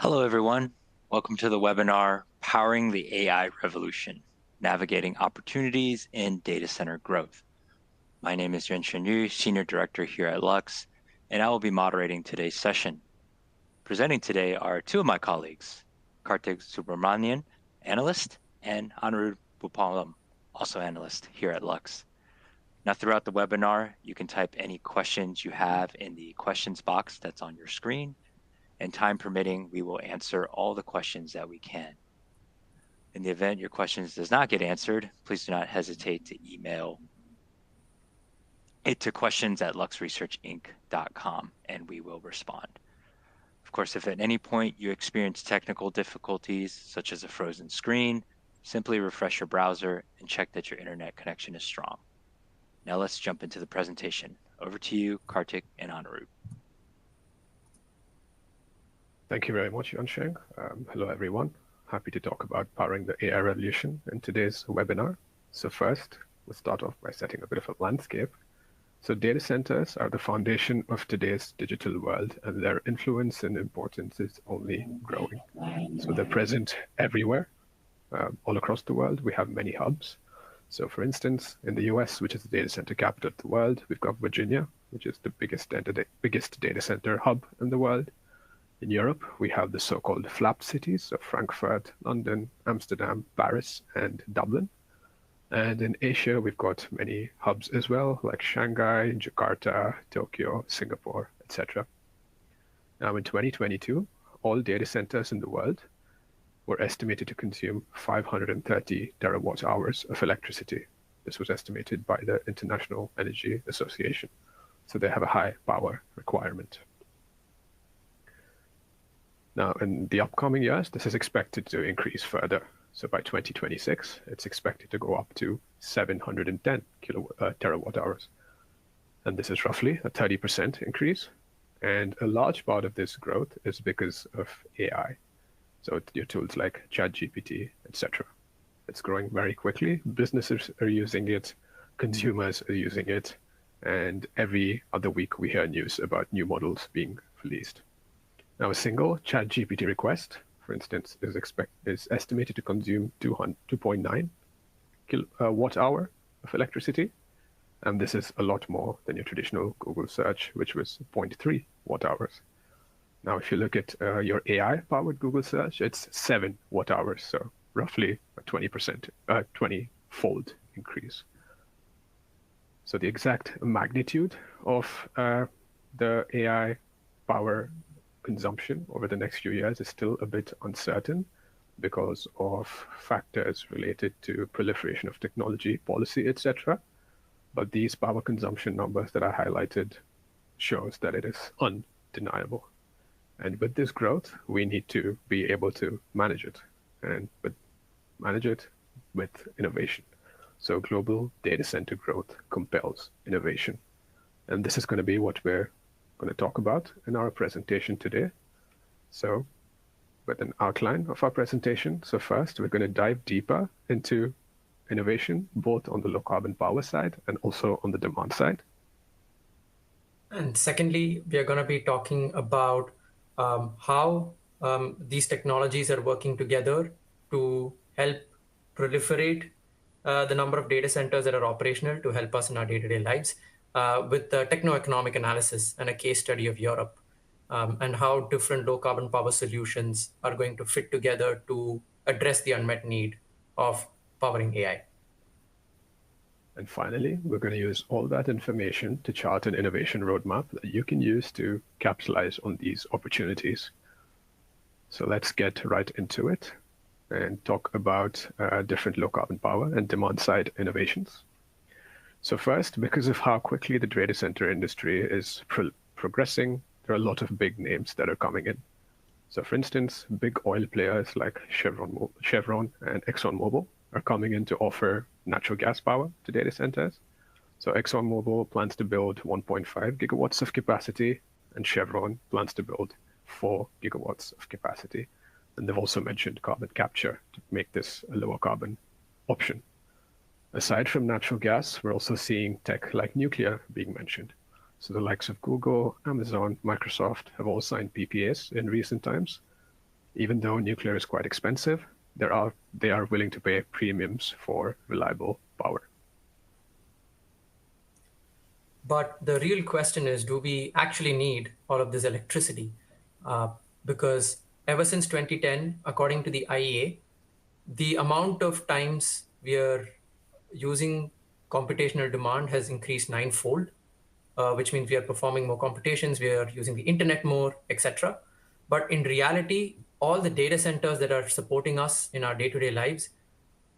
Hello, everyone. Welcome to the webinar, Powering the AI Revolution, Navigating Opportunities in Data Center Growth. My name is Yuan-Shen Yu, Senior Director here at Lux, and I will be moderating today's session. Presenting today are two of my colleagues, Kartik Subramanian, analyst, and Anirudh Bupalam, also analyst here at Lux. Now, throughout the webinar, you can type any questions you have in the questions box that's on your screen, and time permitting, we will answer all the questions that we can. In the event your questions does not get answered, please do not hesitate to email it to questions@luxresearchinc.com and we will respond. Of course, if at any point you experience technical difficulties, such as a frozen screen, simply refresh your browser and check that your internet connection is strong. Now let's jump into the presentation. Over to you, Kartik and Anirudh. Thank you very much, Yuan-Shen. Hello, everyone. Happy to talk about powering the AI revolution in today's webinar. So first, we'll start off by setting a bit of a landscape. So data centers are the foundation of today's digital world, and their influence and importance is only growing. So they're present everywhere, all across the world. We have many hubs. So for instance, in the US, which is the data center capital of the world, we've got Virginia, which is the biggest data center hub in the world. In Europe, we have the so-called flap cities of Frankfurt, London, Amsterdam, Paris, and Dublin. And in Asia, we've got many hubs as well, like Shanghai, Jakarta, Tokyo, Singapore, etc. Now, in 2022, all data centers in the world were estimated to consume 530 terawatt hours of electricity. This was estimated by the International Energy Association. So they have a high power requirement. Now, in the upcoming years, this is expected to increase further. So by 2026, it's expected to go up to 710 terawatt hours. And this is roughly a 30% increase. And a large part of this growth is because of AI. So your tools like ChatGPT, etc. It's growing very quickly. Businesses are using it, consumers are using it, and every other week we hear news about new models being released. Now, a single ChatGPT request, for instance, is estimated to consume 2.9 watt hour of electricity. And this is a lot more than your traditional Google search, which was 0.3 watt hours. Now, if you look at your AI-powered Google search, it's 7 watt hours, so roughly a 20-fold increase. So the exact magnitude of the AI power consumption over the next few years is still a bit uncertain because of factors related to proliferation of technology, policy, etc. But these power consumption numbers that I highlighted shows that it is undeniable. And with this growth, we need to be able to manage it, and manage it with innovation. So global data center growth compels innovation. And this is going to be what we're going to talk about in our presentation today. So with an outline of our presentation. So first, we're going to dive deeper into innovation, both on the low carbon power side and also on the demand side. And secondly, we are going to be talking about how these technologies are working together to help proliferate the number of data centers that are operational to help us in our day-to-day lives, with the techno-economic analysis and a case study of Europe, and how different low-carbon power solutions are going to fit together to address the unmet need of powering AI. And finally, we're going to use all that information to chart an innovation roadmap that you can use to capitalize on these opportunities. So let's get right into it and talk about different low-carbon power and demand-side innovations. So first, because of how quickly the data center industry is progressing, there are a lot of big names that are coming in. So for instance, big oil players like Chevron and ExxonMobil are coming in to offer natural gas power to data centers. So ExxonMobil plans to build 1.5 gigawatts of capacity, and Chevron plans to build 4 gigawatts of capacity. And they've also mentioned carbon capture to make this a lower carbon option. Aside from natural gas, we're also seeing tech like nuclear being mentioned. So the likes of Google, Amazon, Microsoft have all signed PPAs in recent times. Even though nuclear is quite expensive, they are willing to pay premiums for reliable power. But the real question is, do we actually need all of this electricity? Because ever since 2010, according to the IEA, the amount of times we are using computational demand has increased ninefold, which means we are performing more computations, we are using the internet more, etc. But in reality, all the data centers that are supporting us in our day-to-day lives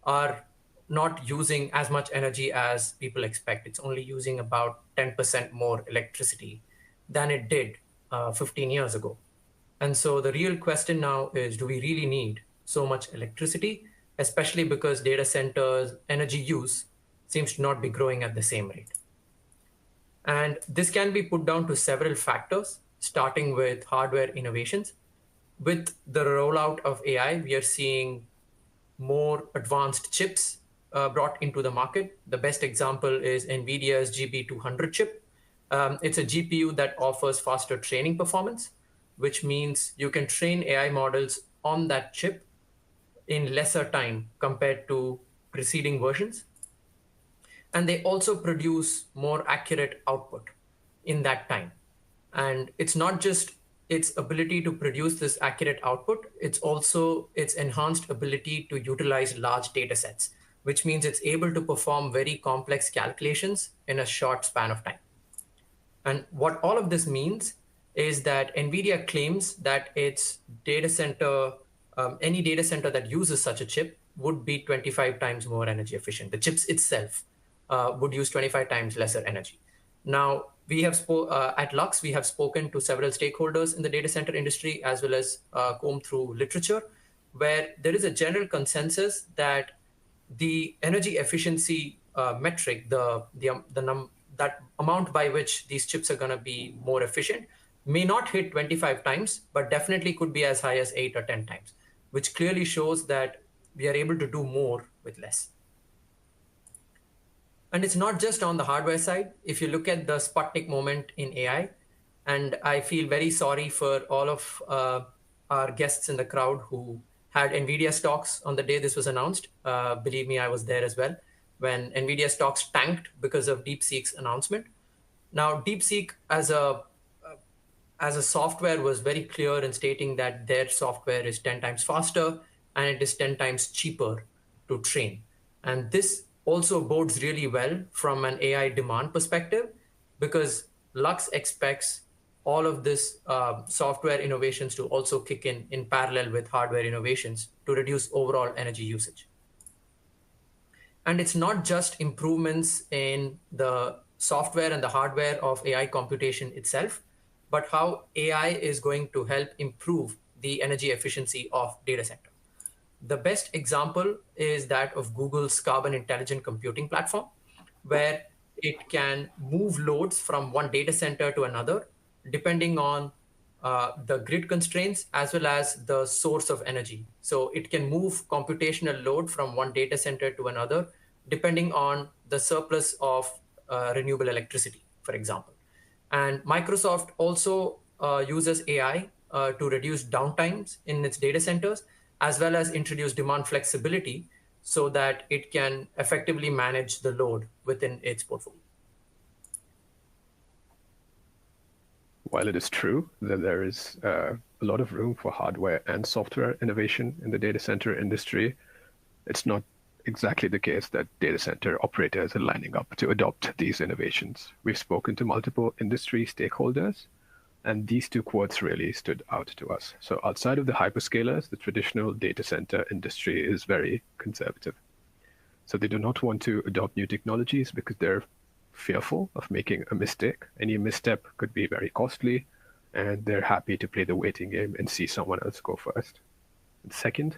are not using as much energy as people expect. It's only using about 10% more electricity than it did 15 years ago. And so the real question now is, do we really need so much electricity, especially because data centers' energy use seems to not be growing at the same rate? And this can be put down to several factors, starting with hardware innovations. With the rollout of AI, we are seeing more advanced chips brought into the market. The best example is NVIDIA's GB200 chip. It's a GPU that offers faster training performance, which means you can train AI models on that chip in lesser time compared to preceding versions. And they also produce more accurate output in that time. And it's not just its ability to produce this accurate output, it's also its enhanced ability to utilize large data sets, which means it's able to perform very complex calculations in a short span of time. And what all of this means is that NVIDIA claims that its data center, any data center that uses such a chip would be 25 times more energy efficient. The chips itself would use 25 times lesser energy. Now, we have at Lux, we have spoken to several stakeholders in the data center industry, as well as combed through literature, where there is a general consensus that the energy efficiency metric, that amount by which these chips are going to be more efficient, may not hit 25 times, but definitely could be as high as 8 or 10 times, which clearly shows that we are able to do more with less. And it's not just on the hardware side. If you look at the Sputnik moment in AI, and I feel very sorry for all of our guests in the crowd who had NVIDIA stocks on the day this was announced. Believe me, I was there as well when NVIDIA stocks tanked because of DeepSeek's announcement. Now, DeepSeek as a software was very clear in stating that their software is 10 times faster and it is 10 times cheaper to train. And this also bodes really well from an AI demand perspective, because Lux expects all of this software innovations to also kick in parallel with hardware innovations to reduce overall energy usage. And it's not just improvements in the software and the hardware of AI computation itself, but how AI is going to help improve the energy efficiency of data centers. The best example is that of Google's Carbon Intelligent Computing platform, where it can move loads from one data center to another, depending on the grid constraints as well as the source of energy. So it can move computational load from one data center to another, depending on the surplus of renewable electricity, for example. And Microsoft also uses AI to reduce downtimes in its data centers, as well as introduce demand flexibility so that it can effectively manage the load within its portfolio. While it is true that there is a lot of room for hardware and software innovation in the data center industry, it's not exactly the case that data center operators are lining up to adopt these innovations. We've spoken to multiple industry stakeholders, and these two quotes really stood out to us. So outside of the hyperscalers, the traditional data center industry is very conservative. So they do not want to adopt new technologies because they're fearful of making a mistake. Any misstep could be very costly, and they're happy to play the waiting game and see someone else go first. And second,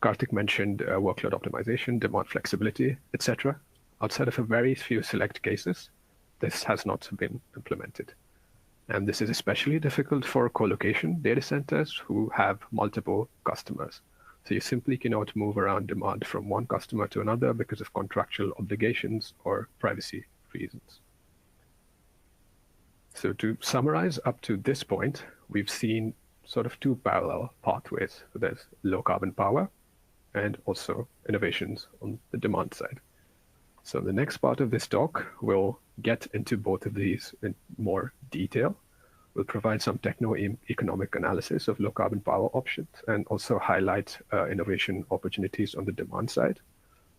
Karthik mentioned workload optimization, demand flexibility, etc. Outside of a very few select cases, this has not been implemented. And this is especially difficult for co-location data centers who have multiple customers. So you simply cannot move around demand from one customer to another because of contractual obligations or privacy reasons. So to summarize, up to this point, we've seen sort of two parallel pathways. So there's low carbon power and also innovations on the demand side. So the next part of this talk will get into both of these in more detail. We'll provide some techno-economic analysis of low carbon power options and also highlight innovation opportunities on the demand side.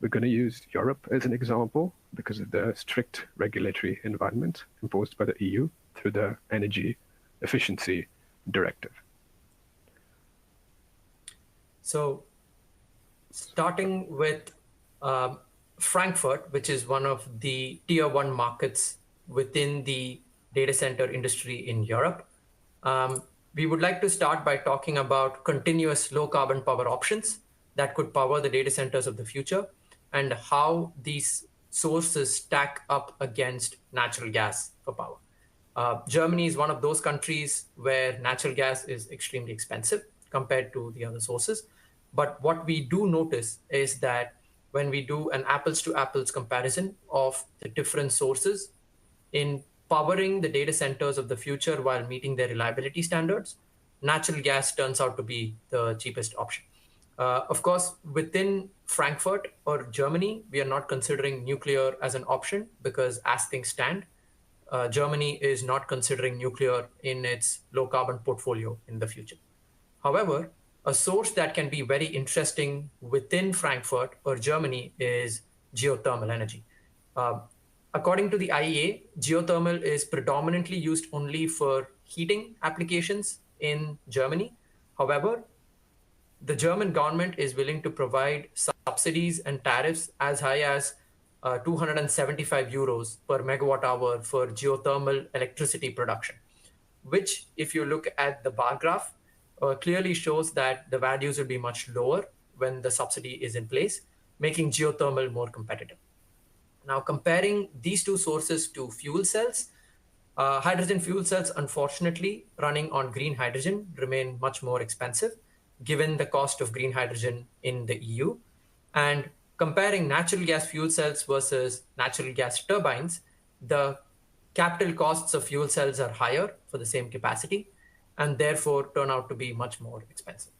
We're going to use Europe as an example because of the strict regulatory environment imposed by the EU through the Energy Efficiency Directive. So starting with Frankfurt, which is one of the tier one markets within the data center industry in Europe, we would like to start by talking about continuous low carbon power options that could power the data centers of the future and how these sources stack up against natural gas for power. Germany is one of those countries where natural gas is extremely expensive compared to the other sources. But what we do notice is that when we do an apples to apples comparison of the different sources in powering the data centers of the future while meeting their reliability standards, natural gas turns out to be the cheapest option. Of course, within Frankfurt or Germany, we are not considering nuclear as an option because as things stand, Germany is not considering nuclear in its low carbon portfolio in the future. However, a source that can be very interesting within Frankfurt or Germany is geothermal energy. According to the IEA, geothermal is predominantly used only for heating applications in Germany. However, the German government is willing to provide subsidies and tariffs as high as 275 euros per megawatt hour for geothermal electricity production, which, if you look at the bar graph, clearly shows that the values will be much lower when the subsidy is in place, making geothermal more competitive. Now, comparing these two sources to fuel cells, hydrogen fuel cells, unfortunately, running on green hydrogen remain much more expensive given the cost of green hydrogen in the EU. And comparing natural gas fuel cells versus natural gas turbines, the capital costs of fuel cells are higher for the same capacity and therefore turn out to be much more expensive.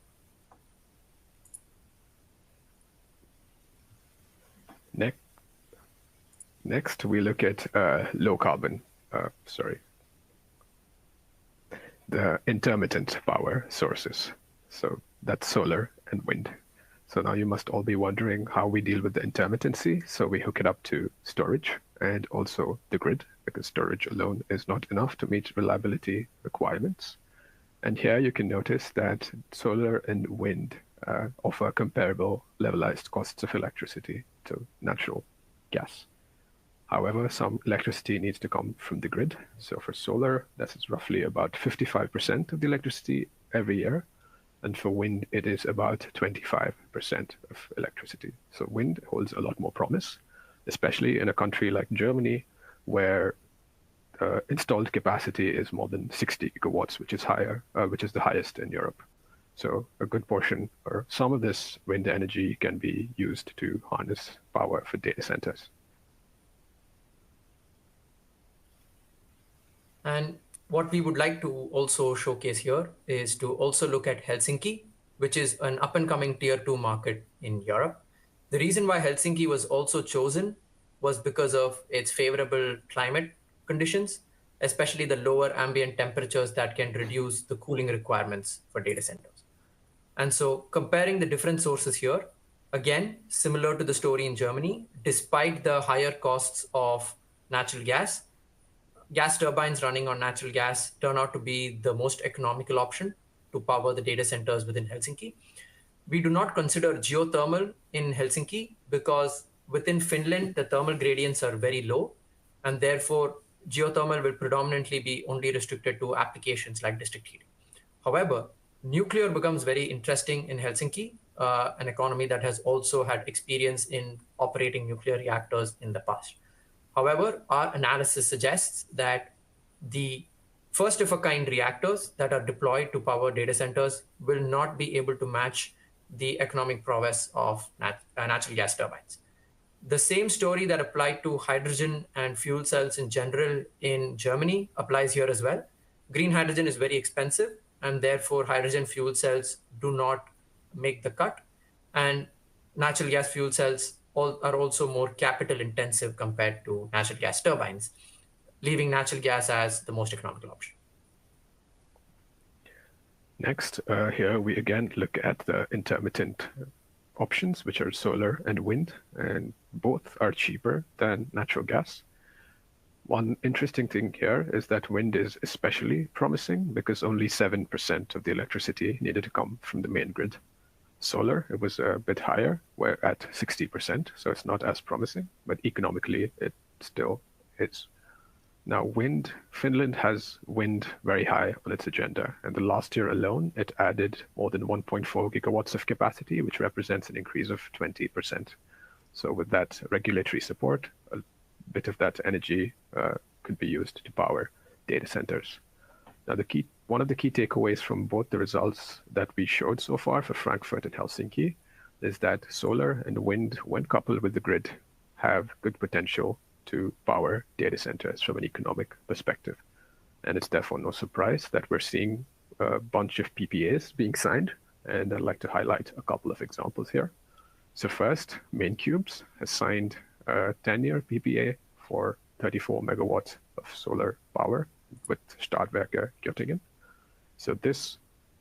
Next, we look at low carbon, the intermittent power sources. So that's solar and wind. So now you must all be wondering how we deal with the intermittency. So we hook it up to storage and also the grid, because storage alone is not enough to meet reliability requirements. And here you can notice that solar and wind offer comparable levelized costs of electricity to natural gas. However, some electricity needs to come from the grid. So for solar, this is roughly about 55% of the electricity every year. And for wind, it is about 25% of electricity. So wind holds a lot more promise, especially in a country like Germany, where installed capacity is more than 60 gigawatts, which is the highest in Europe. So a good portion or some of this wind energy can be used to harness power for data centers. And what we would like to also showcase here is to also look at Helsinki, which is an up-and-coming tier 2 market in Europe. The reason why Helsinki was also chosen was because of its favorable climate conditions, especially the lower ambient temperatures that can reduce the cooling requirements for data centers. And so comparing the different sources here, again, similar to the story in Germany, despite the higher costs of natural gas turbines running on natural gas turn out to be the most economical option to power the data centers within Helsinki. We do not consider geothermal in Helsinki because within Finland, the thermal gradients are very low, and therefore geothermal will predominantly be only restricted to applications like district heating. However, nuclear becomes very interesting in Helsinki, an economy that has also had experience in operating nuclear reactors in the past. However, our analysis suggests that the first-of-a-kind reactors that are deployed to power data centers will not be able to match the economic prowess of natural gas turbines. The same story that applied to hydrogen and fuel cells in general in Germany applies here as well. Green hydrogen is very expensive, and therefore hydrogen fuel cells do not make the cut. And natural gas fuel cells are also more capital intensive compared to natural gas turbines, leaving natural gas as the most economical option. Next, here we again look at the intermittent options, which are solar and wind, and both are cheaper than natural gas. One interesting thing here is that wind is especially promising because only 7% of the electricity needed to come from the main grid. Solar, it was a bit higher, we're at 60%, so it's not as promising, but economically it still is. Now, wind, Finland has wind very high on its agenda, and the last year alone, it added more than 1.4 gigawatts of capacity, which represents an increase of 20%. So with that regulatory support, a bit of that energy could be used to power data centers. Now, one of the key takeaways from both the results that we showed so far for Frankfurt and Helsinki is that solar and wind, when coupled with the grid, have good potential to power data centers from an economic perspective. And it's therefore no surprise that we're seeing a bunch of PPAs being signed. And I'd like to highlight a couple of examples here. So first, Maincubes has signed a 10-year PPA for 34 megawatts of solar power with Stadtwerke Göttingen. So this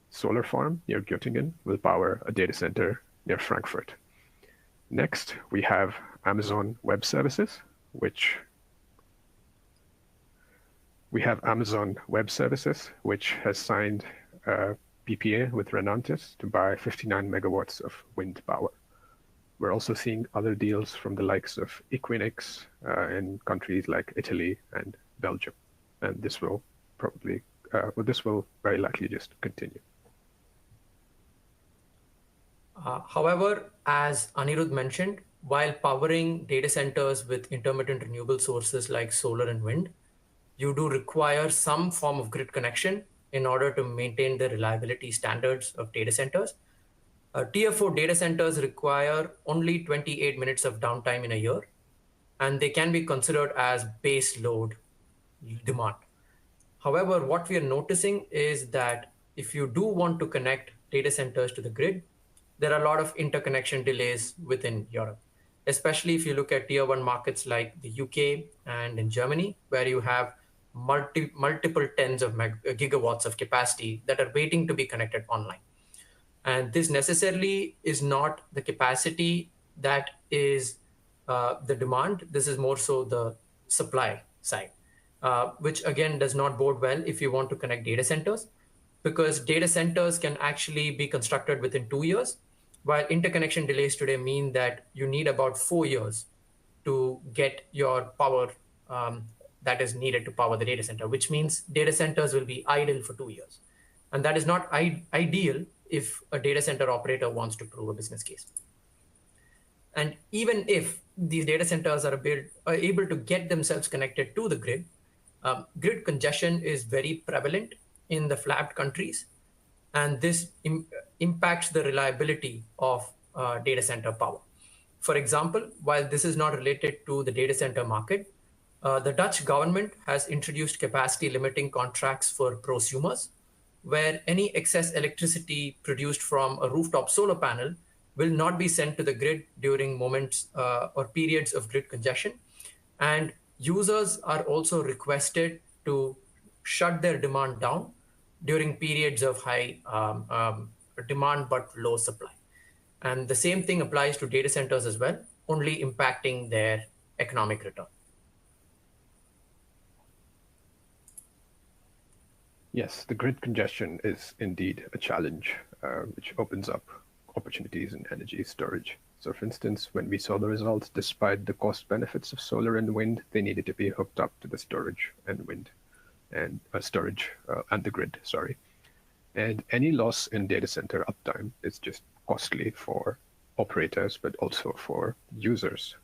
solar farm near Göttingen will power a data center near Frankfurt. Next, we have Amazon Web Services, which has signed a PPA with Renantis to buy 59 megawatts of wind power. We're also seeing other deals from the likes of Equinix in countries like Italy and Belgium. And this will very likely just continue. However, as Anirudh mentioned, while powering data centers with intermittent renewable sources like solar and wind, you do require some form of grid connection in order to maintain the reliability standards of data centers. Tier 4 data centers require only 28 minutes of downtime in a year, and they can be considered as base load demand. However, what we are noticing is that if you do want to connect data centers to the grid, there are a lot of interconnection delays within Europe, especially if you look at tier 1 markets like the UK and in Germany, where you have multiple tens of gigawatts of capacity that are waiting to be connected online. And this necessarily is not the capacity that is the demand. This is more so the supply side, which again does not bode well if you want to connect data centers, because data centers can actually be constructed within 2 years, while interconnection delays today mean that you need about 4 years to get your power that is needed to power the data center, which means data centers will be idle for 2 years. And that is not ideal if a data center operator wants to prove a business case. And even if these data centers are able to get themselves connected to the grid, grid congestion is very prevalent in the flagged countries, and this impacts the reliability of data center power. For example, while this is not related to the data center market, the Dutch government has introduced capacity limiting contracts for prosumers, where any excess electricity produced from a rooftop solar panel will not be sent to the grid during moments or periods of grid congestion. And users are also requested to shut their demand down during periods of high demand but low supply. And the same thing applies to data centers as well, only impacting their economic return. Yes, the grid congestion is indeed a challenge, which opens up opportunities in energy storage. So for instance, when we saw the results, despite the cost benefits of solar and wind, they needed to be hooked up to the storage and wind and storage and the grid, sorry. And any loss in data center uptime is just costly for operators, but also for users,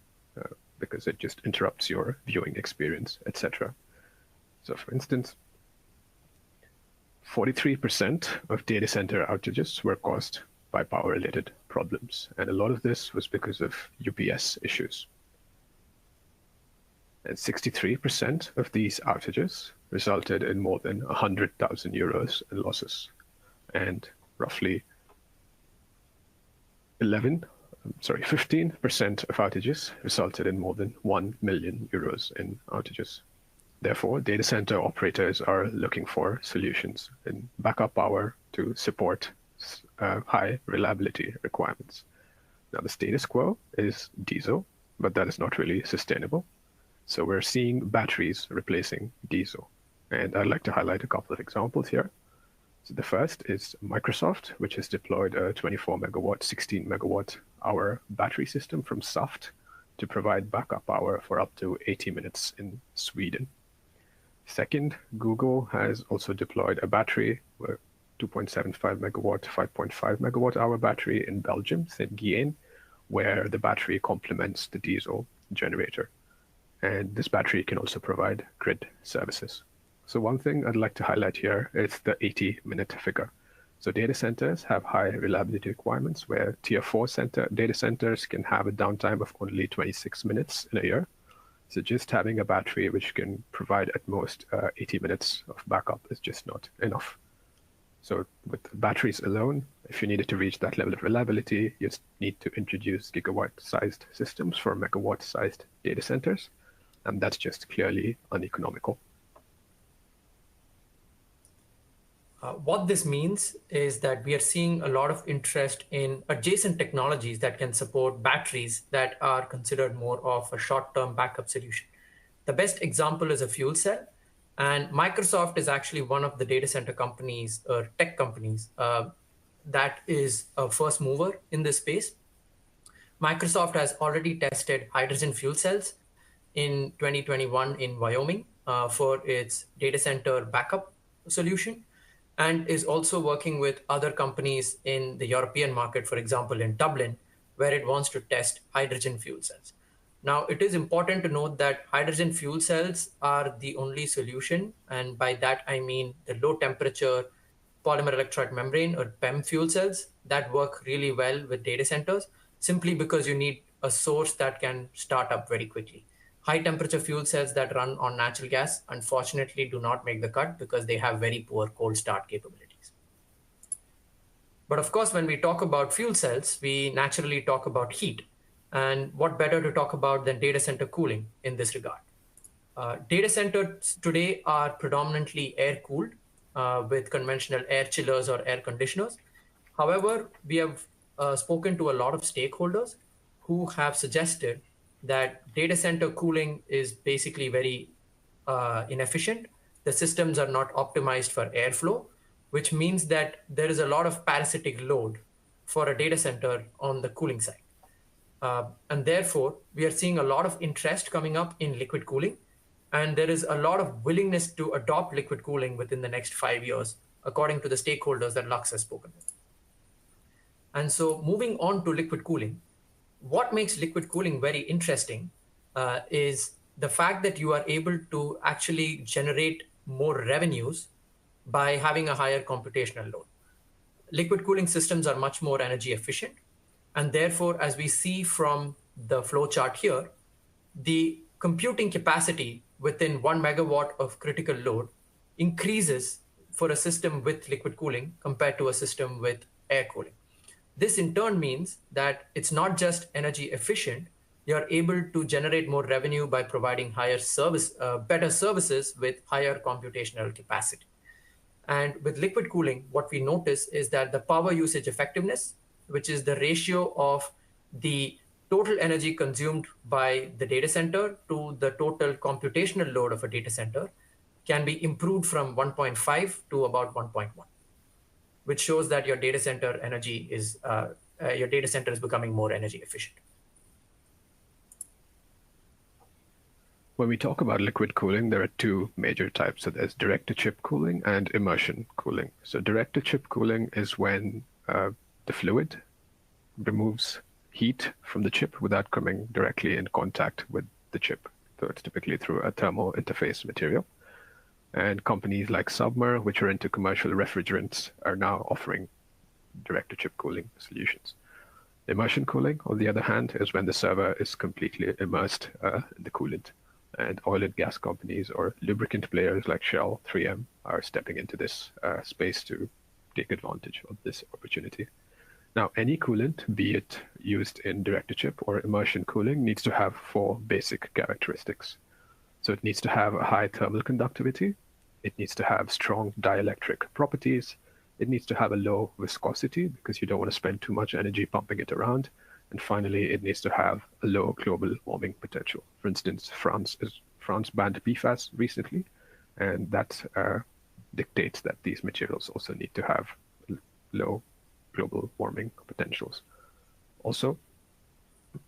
because it just interrupts your viewing experience, etc. So for instance, 43% of data center outages were caused by power-related problems, and a lot of this was because of UPS issues. And 63% of these outages resulted in more than 100,000 euros in losses. and roughly 15% of outages resulted in more than 1 million euros in outages. Therefore, data center operators are looking for solutions in backup power to support high reliability requirements. Now, the status quo is diesel, but that is not really sustainable. So we're seeing batteries replacing diesel. And I'd like to highlight a couple of examples here. So the first is Microsoft, which has deployed a 24 megawatt, 16 megawatt hour battery system from Saft to provide backup power for up to 80 minutes in Sweden. Second, Google has also deployed a battery, a 2.75 megawatt, 5.5 megawatt hour battery in Belgium, Saint-Guyenne, where the battery complements the diesel generator. And this battery can also provide grid services. So one thing I'd like to highlight here is the 80-minute figure. So data centers have high reliability requirements where tier 4 data centers can have a downtime of only 26 minutes in a year. So just having a battery which can provide at most 80 minutes of backup is just not enough. So with batteries alone, if you needed to reach that level of reliability, you need to introduce gigawatt-sized systems for megawatt-sized data centers. And that's just clearly uneconomical. What this means is that we are seeing a lot of interest in adjacent technologies that can support batteries that are considered more of a short-term backup solution. The best example is a fuel cell. And Microsoft is actually one of the data center companies or tech companies that is a first mover in this space. Microsoft has already tested hydrogen fuel cells in 2021 in Wyoming for its data center backup solution, and is also working with other companies in the European market, for example, in Dublin, where it wants to test hydrogen fuel cells. Now, it is important to note that hydrogen fuel cells are the only solution, and by that I mean the low temperature polymer electrolyte membrane or PEM fuel cells that work really well with data centers, simply because you need a source that can start up very quickly. High temperature fuel cells that run on natural gas, unfortunately, do not make the cut because they have very poor cold start capabilities. But of course, when we talk about fuel cells, we naturally talk about heat. And what better to talk about than data center cooling in this regard? Data centers today are predominantly air-cooled with conventional air chillers or air conditioners. However, we have spoken to a lot of stakeholders who have suggested that data center cooling is basically very inefficient. The systems are not optimized for airflow, which means that there is a lot of parasitic load for a data center on the cooling side. And therefore, we are seeing a lot of interest coming up in liquid cooling. And there is a lot of willingness to adopt liquid cooling within the next 5 years, according to the stakeholders that Lux has spoken with. And so moving on to liquid cooling, what makes liquid cooling very interesting is the fact that you are able to actually generate more revenues by having a higher computational load. Liquid cooling systems are much more energy efficient. And therefore, as we see from the flow chart here, the computing capacity within 1 megawatt of critical load increases for a system with liquid cooling compared to a system with air cooling. This in turn means that it's not just energy efficient, you're able to generate more revenue by providing better services with higher computational capacity. And with liquid cooling, what we notice is that the power usage effectiveness, which is the ratio of the total energy consumed by the data center to the total computational load of a data center, can be improved from 1.5 to about 1.1. Which shows that your data center is becoming more energy efficient. When we talk about liquid cooling, there are two major types. So there's direct-to-chip cooling and immersion cooling. So direct-to-chip cooling is when the fluid removes heat from the chip without coming directly in contact with the chip. So it's typically through a thermal interface material. And companies like Submer, which are into commercial refrigerants, are now offering direct-to-chip cooling solutions. Immersion cooling, on the other hand, is when the server is completely immersed in the coolant. And oil and gas companies or lubricant players like Shell, 3M, are stepping into this space to take advantage of this opportunity. Now, any coolant, be it used in direct-to-chip or immersion cooling, needs to have 4 basic characteristics. So it needs to have a high thermal conductivity, it needs to have strong dielectric properties, it needs to have a low viscosity because you don't want to spend too much energy pumping it around, and finally, it needs to have a low global warming potential. For instance, France banned PFAS recently, and that dictates that these materials also need to have low global warming potentials. Also,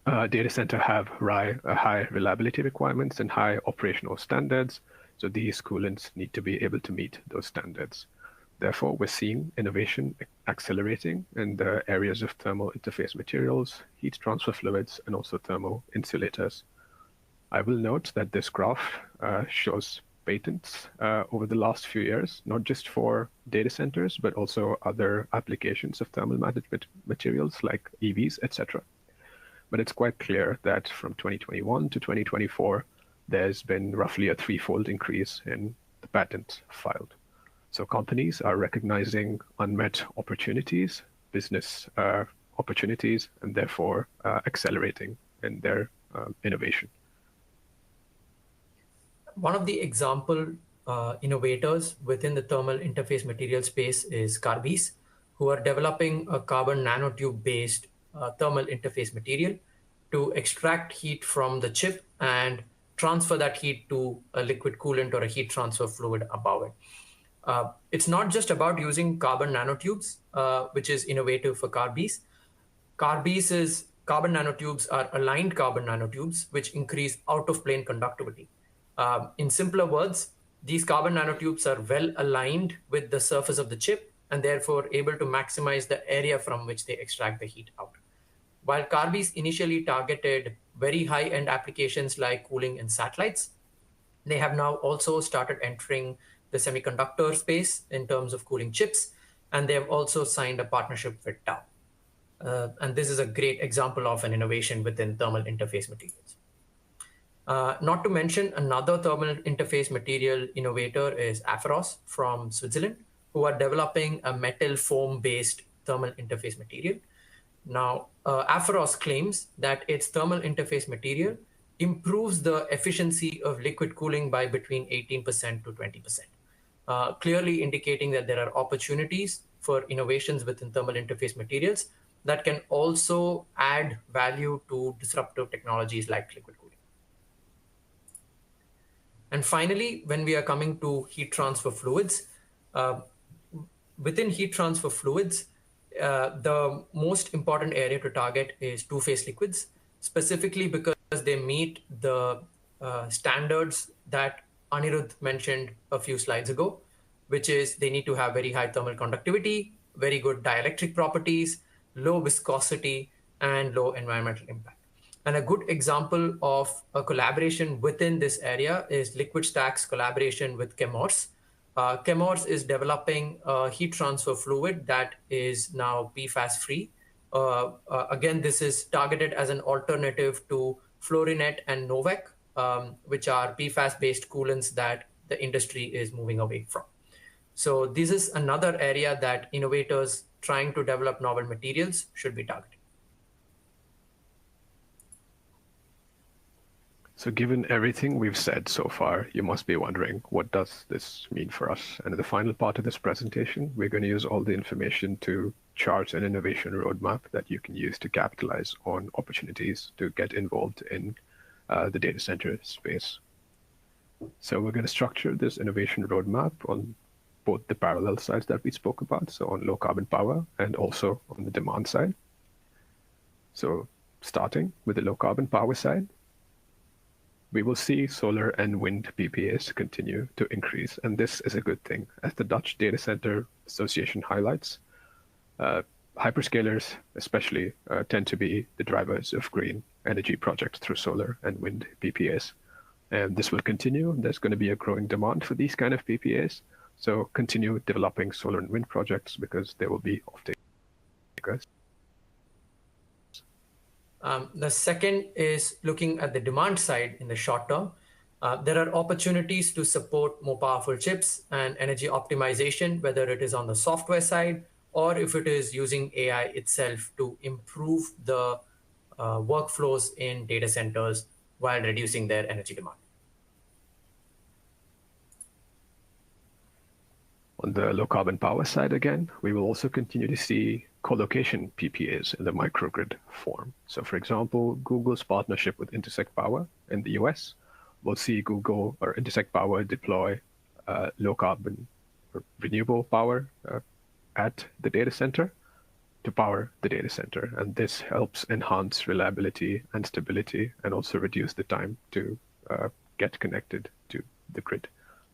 data center have high reliability requirements and high operational standards, so these coolants need to be able to meet those standards. Therefore, we're seeing innovation accelerating in the areas of thermal interface materials, heat transfer fluids, and also thermal insulators. I will note that this graph shows patents over the last few years, not just for data centers, but also other applications of thermal management materials like EVs, etc. But it's quite clear that from 2021 to 2024, there's been roughly a 3-fold increase in the patents filed. So companies are recognizing unmet opportunities, business opportunities, and therefore accelerating in their innovation. One of the example innovators within the thermal interface material space is Carbis, who are developing a carbon nanotube-based thermal interface material to extract heat from the chip and transfer that heat to a liquid coolant or a heat transfer fluid above it. It's not just about using carbon nanotubes, which is innovative for Carbis. Carbis's carbon nanotubes are aligned carbon nanotubes, which increase out-of-plane conductivity. In simpler words, these carbon nanotubes are well aligned with the surface of the chip and therefore able to maximize the area from which they extract the heat out. While Carbis initially targeted very high-end applications like cooling in satellites, they have now also started entering the semiconductor space in terms of cooling chips, and they have also signed a partnership with Dow. And this is a great example of an innovation within thermal interface materials. Not to mention, another thermal interface material innovator is Aferos from Switzerland, who are developing a metal foam-based thermal interface material. Now, Aferos claims that its thermal interface material improves the efficiency of liquid cooling by between 18% to 20%, clearly indicating that there are opportunities for innovations within thermal interface materials that can also add value to disruptive technologies like liquid cooling. And finally, when we are coming to heat transfer fluids, within heat transfer fluids, the most important area to target is two-phase liquids, specifically because they meet the standards that Anirudh mentioned a few slides ago, which is they need to have very high thermal conductivity, very good dielectric properties, low viscosity, and low environmental impact. And a good example of a collaboration within this area is Liquid Stack's collaboration with Chemours. Chemours is developing a heat transfer fluid that is now PFAS-free. Again, this is targeted as an alternative to Fluorinet and Novec, which are PFAS-based coolants that the industry is moving away from. So this is another area that innovators trying to develop novel materials should be targeting. So given everything we've said so far, you must be wondering, what does this mean for us? And in the final part of this presentation, we're going to use all the information to chart an innovation roadmap that you can use to capitalize on opportunities to get involved in the data center space. So we're going to structure this innovation roadmap on both the parallel sides that we spoke about, so on low carbon power and also on the demand side. So starting with the low carbon power side, we will see solar and wind PPAs continue to increase, and this is a good thing. As the Dutch Data Center Association highlights, hyperscalers especially tend to be the drivers of green energy projects through solar and wind PPAs. And this will continue. There's going to be a growing demand for these kind of PPAs. So continue developing solar and wind projects because there will be off-takers. The second is looking at the demand side in the short term. There are opportunities to support more powerful chips and energy optimization, whether it is on the software side or if it is using AI itself to improve the workflows in data centers while reducing their energy demand. On the low carbon power side again, we will also continue to see co-location PPAs in the microgrid form. So for example, Google's partnership with Intersect Power in the US will see Google or Intersect Power deploy low carbon or renewable power at the data center to power the data center. And this helps enhance reliability and stability and also reduce the time to get connected to the grid.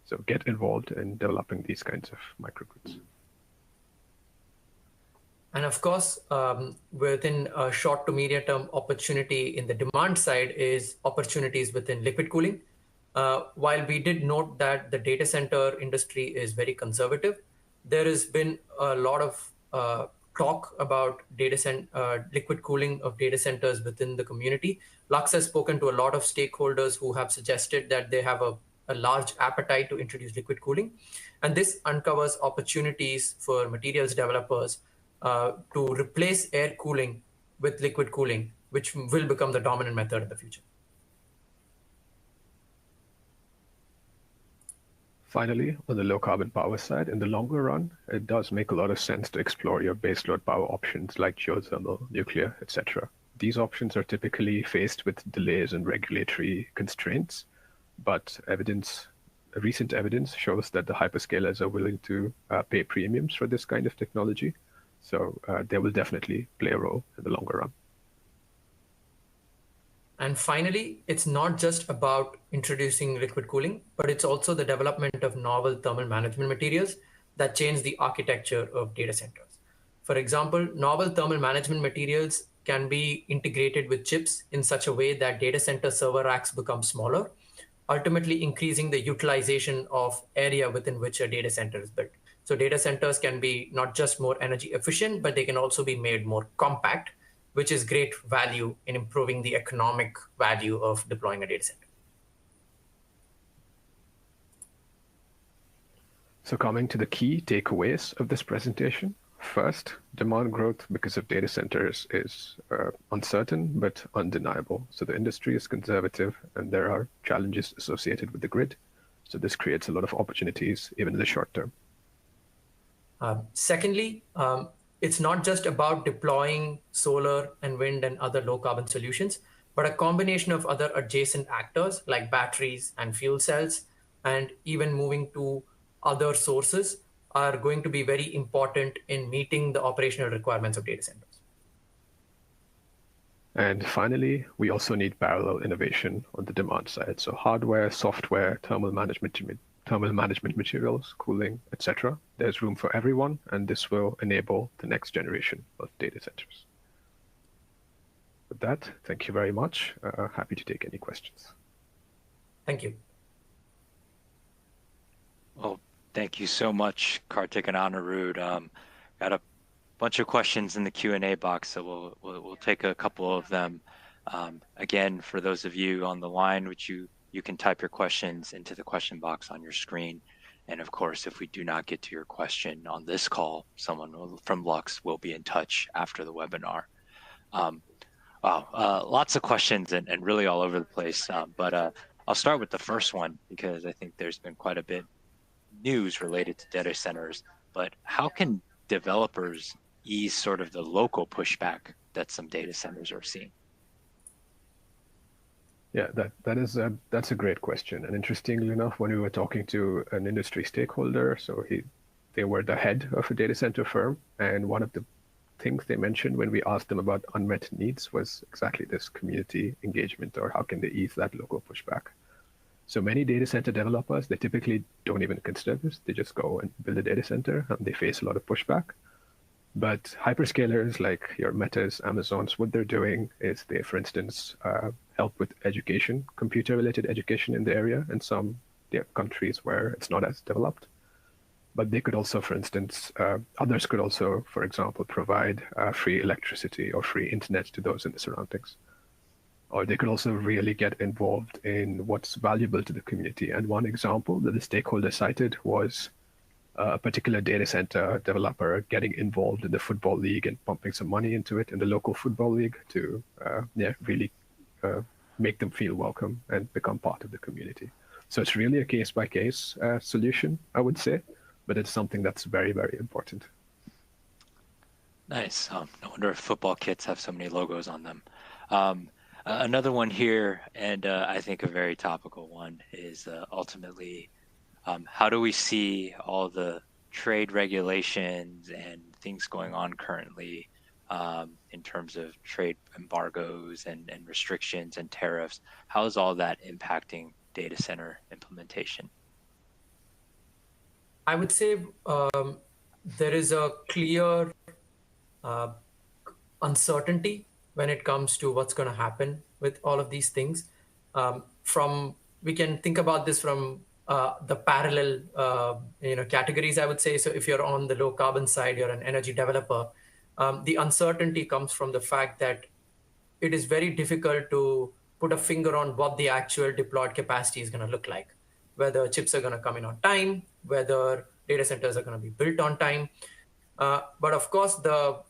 So get involved in developing these kinds of microgrids. And of course, within a short to medium term opportunity in the demand side is opportunities within liquid cooling. While we did note that the data center industry is very conservative, there has been a lot of talk about liquid cooling of data centers within the community. Lux has spoken to a lot of stakeholders who have suggested that they have a large appetite to introduce liquid cooling. And this uncovers opportunities for materials developers to replace air cooling with liquid cooling, which will become the dominant method in the future. Finally, on the low carbon power side, in the longer run, it does make a lot of sense to explore your baseload power options like geothermal, nuclear, etc. These options are typically faced with delays and regulatory constraints, but recent evidence shows that the hyperscalers are willing to pay premiums for this kind of technology. So they will definitely play a role in the longer run. And finally, it's not just about introducing liquid cooling, but it's also the development of novel thermal management materials that change the architecture of data centers. For example, novel thermal management materials can be integrated with chips in such a way that data center server racks become smaller, ultimately increasing the utilization of area within which a data center is built. So data centers can be not just more energy efficient, but they can also be made more compact, which is great value in improving the economic value of deploying a data center. So coming to the key takeaways of this presentation. First, demand growth because of data centers is uncertain but undeniable. So the industry is conservative and there are challenges associated with the grid. So this creates a lot of opportunities even in the short term. Secondly, it's not just about deploying solar and wind and other low carbon solutions, but a combination of other adjacent actors like batteries and fuel cells, and even moving to other sources are going to be very important in meeting the operational requirements of data centers. And finally, we also need parallel innovation on the demand side. So hardware, software, thermal management materials, cooling, etc. There's room for everyone, and this will enable the next generation of data centers. With that, thank you very much. Happy to take any questions. Thank you. Well, thank you so much, Kartik and Anirudh. Got a bunch of questions in the Q&A box, so we'll take a couple of them. Again, for those of you on the line, which you can type your questions into the question box on your screen. And of course, if we do not get to your question on this call, someone from Lux will be in touch after the webinar. Lots of questions and really all over the place. But I'll start with the first one because I think there's been quite a bit news related to data centers. But how can developers ease sort of the local pushback that some data centers are seeing? Yeah, that's a great question. And interestingly enough, when we were talking to an industry stakeholder, so they were the head of a data center firm, and one of the things they mentioned when we asked them about unmet needs was exactly this community engagement, or how can they ease that local pushback. So many data center developers, they typically don't even consider this. They just go and build a data center and they face a lot of pushback. But hyperscalers like your Metas, Amazons, what they're doing is they, for instance, help with education, computer-related education in the area, and some countries where it's not as developed. But they could also, for instance, others could also, for example, provide free electricity or free internet to those in the surroundings. or they could also really get involved in what's valuable to the community. And one example that the stakeholder cited was a particular data center developer getting involved in the football league and pumping some money into it in the local football league to really make them feel welcome and become part of the community. So it's really a case-by-case solution, I would say, but it's something that's very, very important. Nice. No wonder football kits have so many logos on them. Another one here, and I think a very topical one, is ultimately how do we see all the trade regulations and things going on currently in terms of trade embargoes and restrictions and tariffs? How is all that impacting data center implementation? I would say there is a clear uh, uncertainty when it comes to what's going to happen with all of these things. From we can think about this from the parallel categories, I would say. So if you're on the low carbon side, you're an energy developer. The uncertainty comes from the fact that it is very difficult to put a finger on what the actual deployed capacity is going to look like, whether chips are going to come in on time, whether data centers are going to be built on time. But of course, the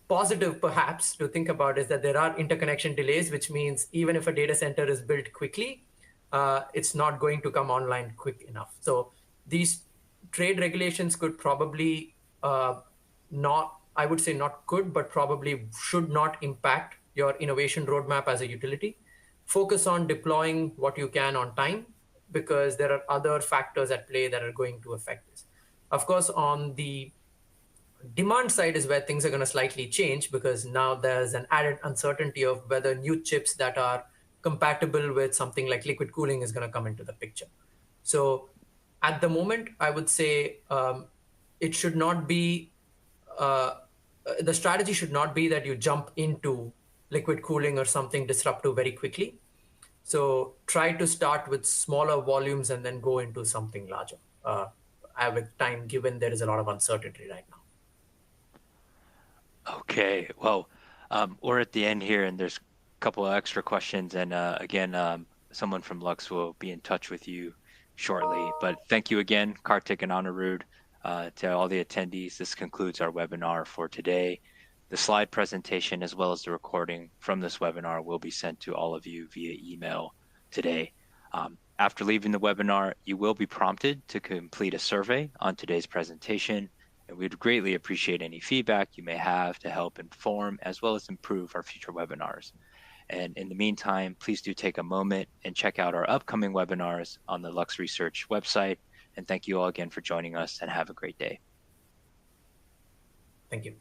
positive perhaps to think about is that there are interconnection delays, which means even if a data center is built quickly, it's not going to come online quick enough. So these trade regulations could probably not, I would say not could, but probably should not impact your innovation roadmap as a utility. Focus on deploying what you can on time, because there are other factors at play that are going to affect this. Of course, on the demand side is where things are going to slightly change, because now there's an added uncertainty of whether new chips that are compatible with something like liquid cooling is going to come into the picture. So at the moment, I would say it should not be, the strategy should not be that you jump into liquid cooling or something disruptive very quickly. So try to start with smaller volumes and then go into something larger with time, given there is a lot of uncertainty right now. Okay, well, we're at the end here, and there's a couple of extra questions, and again, someone from Lux will be in touch with you shortly. But thank you again, Kartik and Anirudh, to all the attendees. This concludes our webinar for today. The slide presentation, as well as the recording from this webinar, will be sent to all of you via email today. After leaving the webinar, you will be prompted to complete a survey on today's presentation, and we'd greatly appreciate any feedback you may have to help inform as well as improve our future webinars. And in the meantime, please do take a moment and check out our upcoming webinars on the Lux Research website. And thank you all again for joining us, and have a great day. Thank you.